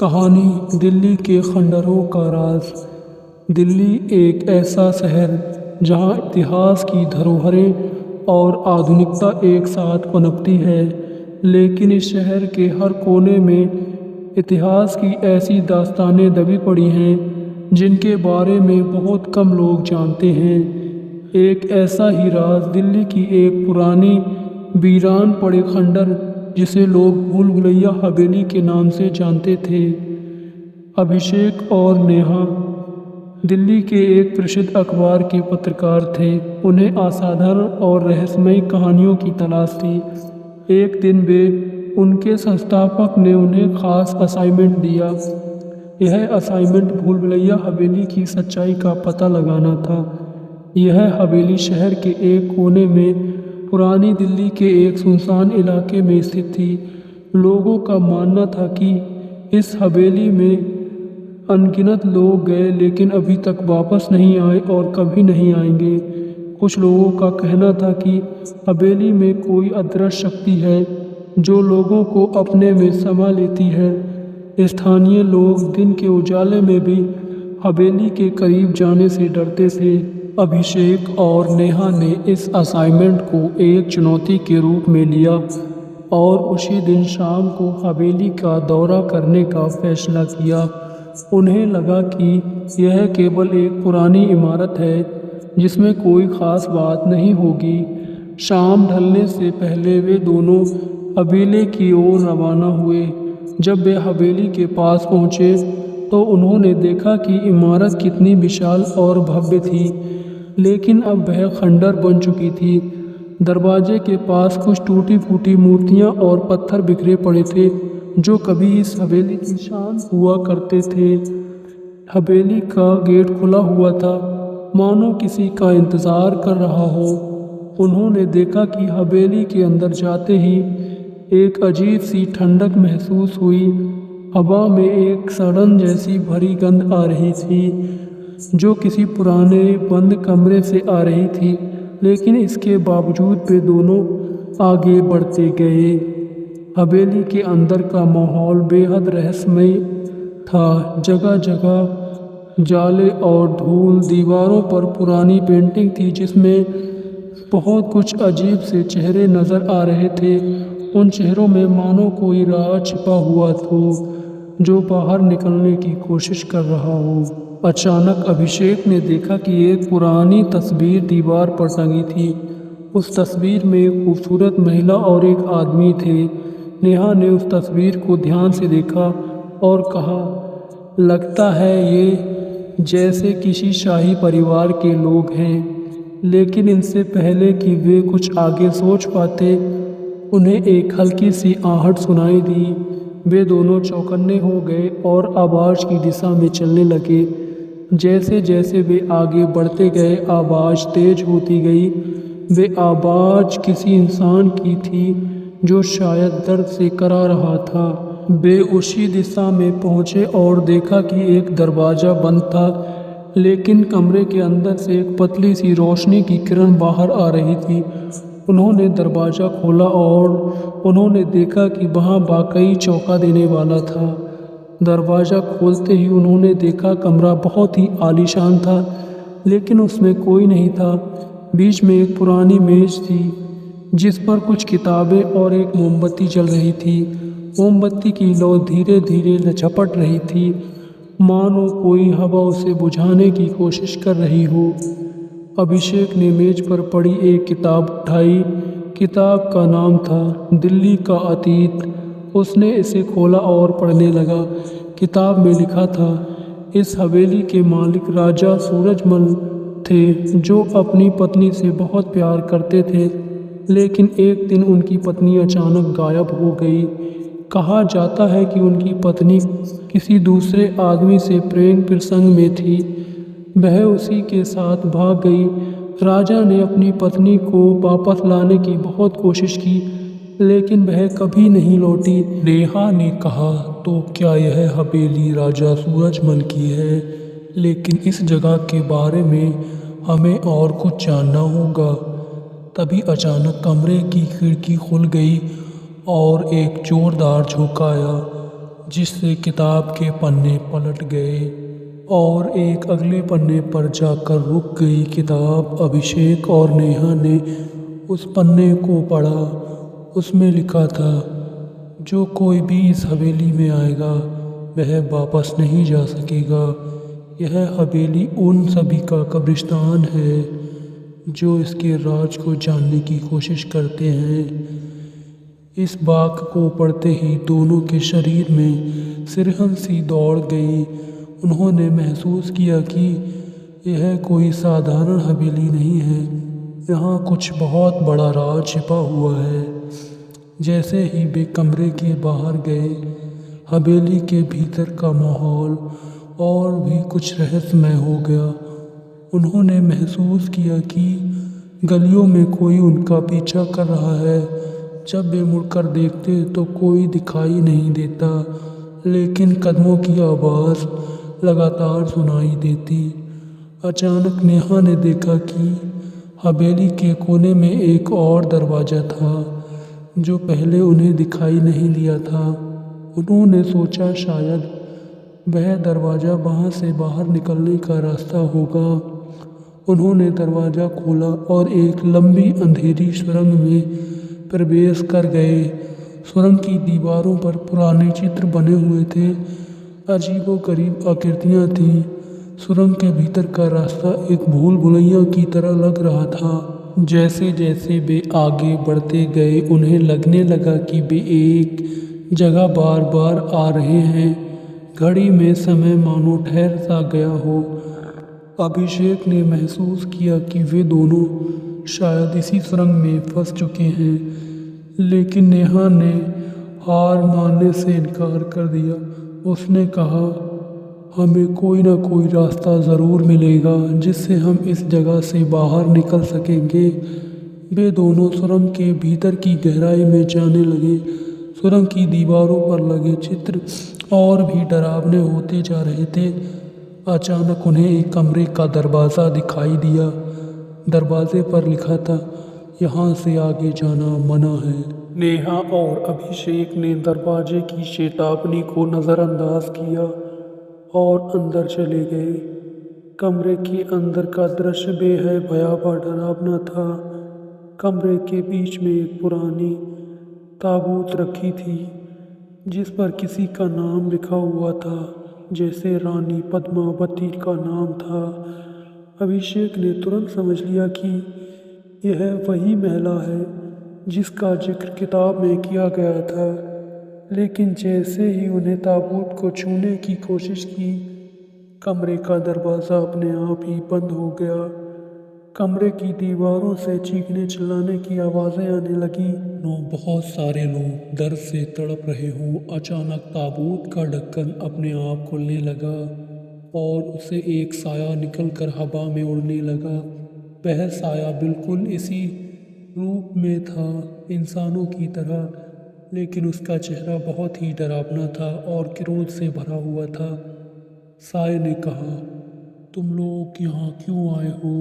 कहानी दिल्ली के खंडहरों का राज। दिल्ली एक ऐसा शहर जहां इतिहास की धरोहरें और आधुनिकता एक साथ पनपती है, लेकिन इस शहर के हर कोने में इतिहास की ऐसी दास्तानें दबी पड़ी हैं जिनके बारे में बहुत कम लोग जानते हैं। एक ऐसा ही राज दिल्ली की एक पुरानी वीरान पड़े खंडहर जिसे लोग भूल भुलैया हवेली के नाम से जानते थे। अभिषेक और नेहा दिल्ली के एक प्रसिद्ध अखबार के पत्रकार थे। उन्हें असाधारण और रहस्यमयी कहानियों की तलाश थी। एक दिन वे उनके संस्थापक ने उन्हें खास असाइनमेंट दिया। यह असाइनमेंट भूल भुलैया हवेली की सच्चाई का पता लगाना था। यह हवेली शहर के एक कोने में पुरानी दिल्ली के एक सुनसान इलाके में स्थित थी। लोगों का मानना था कि इस हवेली में अनगिनत लोग गए लेकिन अभी तक वापस नहीं आए और कभी नहीं आएंगे। कुछ लोगों का कहना था कि हवेली में कोई अदृश्य शक्ति है जो लोगों को अपने में समा लेती है। स्थानीय लोग दिन के उजाले में भी हवेली के करीब जाने से डरते थे। अभिषेक और नेहा ने इस असाइनमेंट को एक चुनौती के रूप में लिया और उसी दिन शाम को हवेली का दौरा करने का फैसला किया। उन्हें लगा कि यह केवल एक पुरानी इमारत है जिसमें कोई ख़ास बात नहीं होगी। शाम ढलने से पहले वे दोनों हवेली की ओर रवाना हुए। जब वे हवेली के पास पहुँचे तो उन्होंने देखा कि इमारत कितनी विशाल और भव्य थी, लेकिन अब वह खंडहर बन चुकी थी। दरवाजे के पास कुछ टूटी फूटी मूर्तियां और पत्थर बिखरे पड़े थे जो कभी इस हवेली की शान हुआ करते थे। हवेली का गेट खुला हुआ था, मानो किसी का इंतज़ार कर रहा हो। उन्होंने देखा कि हवेली के अंदर जाते ही एक अजीब सी ठंडक महसूस हुई। हवा में एक सड़न जैसी भरी गंध आ रही थी जो किसी पुराने बंद कमरे से आ रही थी, लेकिन इसके बावजूद वे दोनों आगे बढ़ते गए। हवेली के अंदर का माहौल बेहद रहस्यमय था। जगह जगह जाले और धूल, दीवारों पर पुरानी पेंटिंग थी जिसमें बहुत कुछ अजीब से चेहरे नज़र आ रहे थे। उन चेहरों में मानो कोई राज छिपा हुआ हो जो बाहर निकलने की कोशिश कर रहा हो। अचानक अभिषेक ने देखा कि एक पुरानी तस्वीर दीवार पर टंगी थी। उस तस्वीर में एक खूबसूरत महिला और एक आदमी थे। नेहा ने उस तस्वीर को ध्यान से देखा और कहा, लगता है ये जैसे किसी शाही परिवार के लोग हैं। लेकिन इनसे पहले कि वे कुछ आगे सोच पाते, उन्हें एक हल्की सी आहट सुनाई दी। वे दोनों चौकन्ने हो गए और आवाज़ की दिशा में चलने लगे। जैसे जैसे वे आगे बढ़ते गए, आवाज़ तेज होती गई। वे आवाज़ किसी इंसान की थी जो शायद दर्द से करा रहा था। वे उसी दिशा में पहुँचे और देखा कि एक दरवाज़ा बंद था, लेकिन कमरे के अंदर से एक पतली सी रोशनी की किरण बाहर आ रही थी। उन्होंने दरवाज़ा खोला और उन्होंने देखा कि वहाँ वाकई चौंका देने वाला था। दरवाज़ा खोलते ही उन्होंने देखा कमरा बहुत ही आलीशान था, लेकिन उसमें कोई नहीं था। बीच में एक पुरानी मेज़ थी जिस पर कुछ किताबें और एक मोमबत्ती जल रही थी। मोमबत्ती की लौ धीरे धीरे झपट रही थी, मानो कोई हवा उसे बुझाने की कोशिश कर रही हो। अभिषेक ने मेज पर पड़ी एक किताब उठाई। किताब का नाम था दिल्ली का अतीत। उसने इसे खोला और पढ़ने लगा। किताब में लिखा था, इस हवेली के मालिक राजा सूरजमल थे जो अपनी पत्नी से बहुत प्यार करते थे, लेकिन एक दिन उनकी पत्नी अचानक गायब हो गई। कहा जाता है कि उनकी पत्नी किसी दूसरे आदमी से प्रेम प्रसंग में थी। वह उसी के साथ भाग गई। राजा ने अपनी पत्नी को वापस लाने की बहुत कोशिश की, लेकिन वह कभी नहीं लौटी। नेहा ने कहा, तो क्या यह हवेली राजा सूरजमल की है? लेकिन इस जगह के बारे में हमें और कुछ जानना होगा। तभी अचानक कमरे की खिड़की खुल गई और एक जोरदार झोंका आया, जिससे किताब के पन्ने पलट गए और एक अगले पन्ने पर जाकर रुक गई किताब। अभिषेक और नेहा ने उस पन्ने को पढ़ा। उसमें लिखा था, जो कोई भी इस हवेली में आएगा वह वापस नहीं जा सकेगा। यह हवेली उन सभी का कब्रिस्तान है जो इसके राज को जानने की कोशिश करते हैं। इस वाक्य को पढ़ते ही दोनों के शरीर में सिरहन सी दौड़ गई। उन्होंने महसूस किया कि यह कोई साधारण हवेली नहीं है, यहाँ कुछ बहुत बड़ा राज छिपा हुआ है। जैसे ही वे कमरे के बाहर गए, हवेली के भीतर का माहौल और भी कुछ रहस्यमय हो गया। उन्होंने महसूस किया कि गलियों में कोई उनका पीछा कर रहा है। जब वे मुड़कर देखते तो कोई दिखाई नहीं देता, लेकिन कदमों की आवाज़ लगातार सुनाई देती। अचानक नेहा ने देखा कि हवेली के कोने में एक और दरवाज़ा था जो पहले उन्हें दिखाई नहीं दिया था। उन्होंने सोचा शायद वह दरवाज़ा वहाँ से बाहर निकलने का रास्ता होगा। उन्होंने दरवाज़ा खोला और एक लंबी अंधेरी सुरंग में प्रवेश कर गए। सुरंग की दीवारों पर पुराने चित्र बने हुए थे, अजीबोगरीब आकृतियाँ थीं। सुरंग के भीतर का रास्ता एक भूल भुलैया की तरह लग रहा था। जैसे जैसे वे आगे बढ़ते गए, उन्हें लगने लगा कि वे एक जगह बार बार आ रहे हैं। घड़ी में समय मानो ठहर सा गया हो। अभिषेक ने महसूस किया कि वे दोनों शायद इसी सुरंग में फंस चुके हैं, लेकिन नेहा ने हार मानने से इनकार कर दिया। उसने कहा, हमें कोई ना कोई रास्ता ज़रूर मिलेगा जिससे हम इस जगह से बाहर निकल सकेंगे। वे दोनों सुरंग के भीतर की गहराई में जाने लगे। सुरंग की दीवारों पर लगे चित्र और भी डरावने होते जा रहे थे। अचानक उन्हें एक कमरे का दरवाज़ा दिखाई दिया। दरवाजे पर लिखा था, यहाँ से आगे जाना मना है। नेहा और अभिषेक ने दरवाजे की चेतावनी को नज़रअंदाज किया और अंदर चले गए। कमरे के अंदर का दृश्य बेहद भयावह डरावना था। कमरे के बीच में एक पुरानी ताबूत रखी थी जिस पर किसी का नाम लिखा हुआ था, जैसे रानी पद्मावती का नाम था। अभिषेक ने तुरंत समझ लिया कि यह वही महिला है जिसका जिक्र किताब में किया गया था, लेकिन जैसे ही उन्हें ताबूत को छूने की कोशिश की, कमरे का दरवाज़ा अपने आप ही बंद हो गया। कमरे की दीवारों से चीखने चिल्लाने की आवाज़ें आने लगी। बहुत सारे लोग दर्द से तड़प रहे हों। अचानक ताबूत का ढक्कन अपने आप खुलने लगा और उसे एक साया निकलकर हवा में उड़ने लगा। वह साया बिल्कुल इसी रूप में था, इंसानों की तरह, लेकिन उसका चेहरा बहुत ही डरावना था और क्रोध से भरा हुआ था। साये ने कहा, तुम लोग यहाँ क्यों आए हो?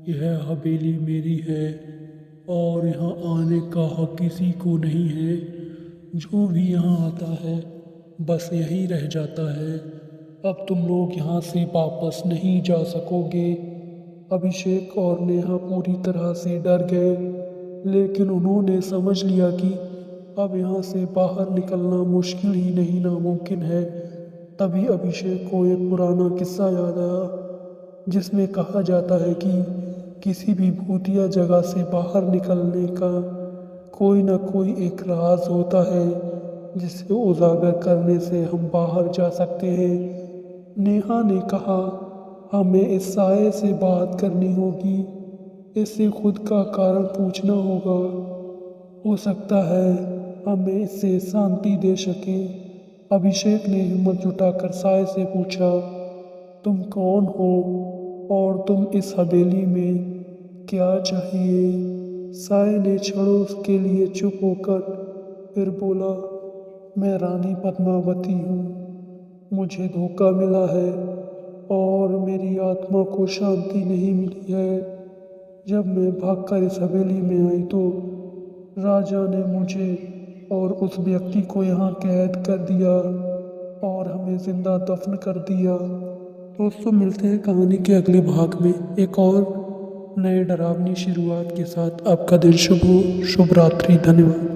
यह हवेली मेरी है और यहाँ आने का हक किसी को नहीं है। जो भी यहाँ आता है बस यहीं रह जाता है। अब तुम लोग यहाँ से वापस नहीं जा सकोगे। अभिषेक और नेहा पूरी तरह से डर गए, लेकिन उन्होंने समझ लिया कि अब यहाँ से बाहर निकलना मुश्किल ही नहीं नामुमकिन है। तभी अभिषेक को एक पुराना किस्सा याद आया जिसमें कहा जाता है कि किसी भी भूतिया जगह से बाहर निकलने का कोई ना कोई एक राज होता है जिसे उजागर करने से हम बाहर जा सकते हैं। नेहा ने कहा, हमें इस साये से बात करनी होगी, इससे खुद का कारण पूछना होगा। हो सकता है हमें इससे शांति दे सके। अभिषेक ने हिम्मत जुटाकर साये से पूछा, तुम कौन हो और तुम इस हवेली में क्या चाहिए? साये ने क्षणों के लिए चुप होकर फिर बोला, मैं रानी पद्मावती हूँ। मुझे धोखा मिला है और मेरी आत्मा को शांति नहीं मिली है। जब मैं भागकर इस हवेली में आई तो राजा ने मुझे और उस व्यक्ति को यहाँ कैद कर दिया। में जिंदा दफन कर दिया। दोस्तों मिलते हैं कहानी के अगले भाग में एक और नए डरावनी शुरुआत के साथ। आपका दिन शुभ हो। शुभ रात्रि। धन्यवाद।